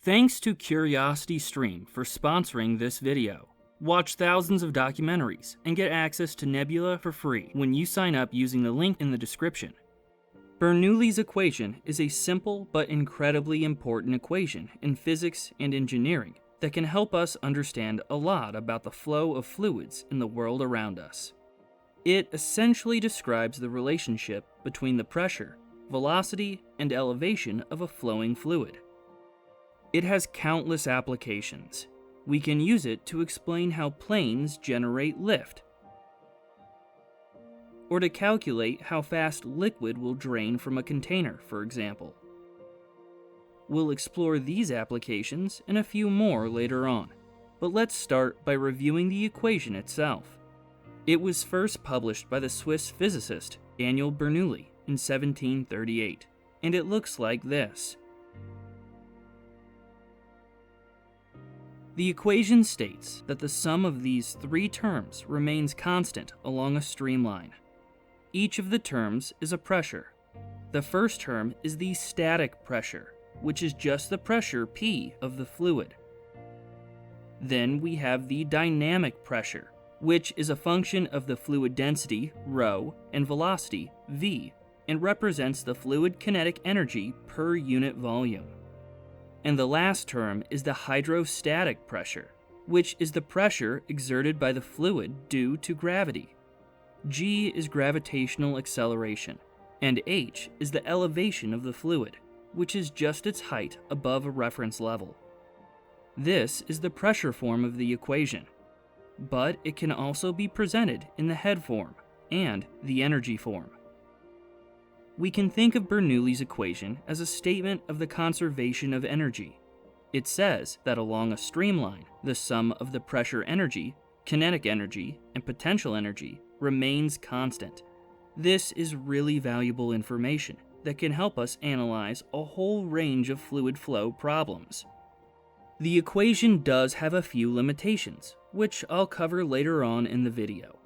Thanks to CuriosityStream for sponsoring this video. Watch thousands of documentaries and get access to Nebula for free when you sign up using the link in the description. Bernoulli's equation is a simple but incredibly important equation in physics and engineering that can help us understand a lot about the flow of fluids in the world around us. It essentially describes the relationship between the pressure, velocity, and elevation of a flowing fluid. It has countless applications. We can use it to explain how planes generate lift, or to calculate how fast liquid will drain from a container, for example. We'll explore these applications and a few more later on, but let's start by reviewing the equation itself. It was first published by the Swiss physicist Daniel Bernoulli in 1738, and it looks like this. The equation states that the sum of these three terms remains constant along a streamline. Each of the terms is a pressure. The first term is the static pressure, which is just the pressure P of the fluid. Then we have the dynamic pressure, which is a function of the fluid density, ρ, and velocity, v, and represents the fluid kinetic energy per unit volume. And the last term is the hydrostatic pressure, which is the pressure exerted by the fluid due to gravity. G is gravitational acceleration, and h is the elevation of the fluid, which is just its height above a reference level. This is the pressure form of the equation, but it can also be presented in the head form and the energy form. We can think of Bernoulli's equation as a statement of the conservation of energy. It says that along a streamline, the sum of the pressure energy, kinetic energy, and potential energy remains constant. This is really valuable information that can help us analyze a whole range of fluid flow problems. The equation does have a few limitations, which I'll cover later on in the video.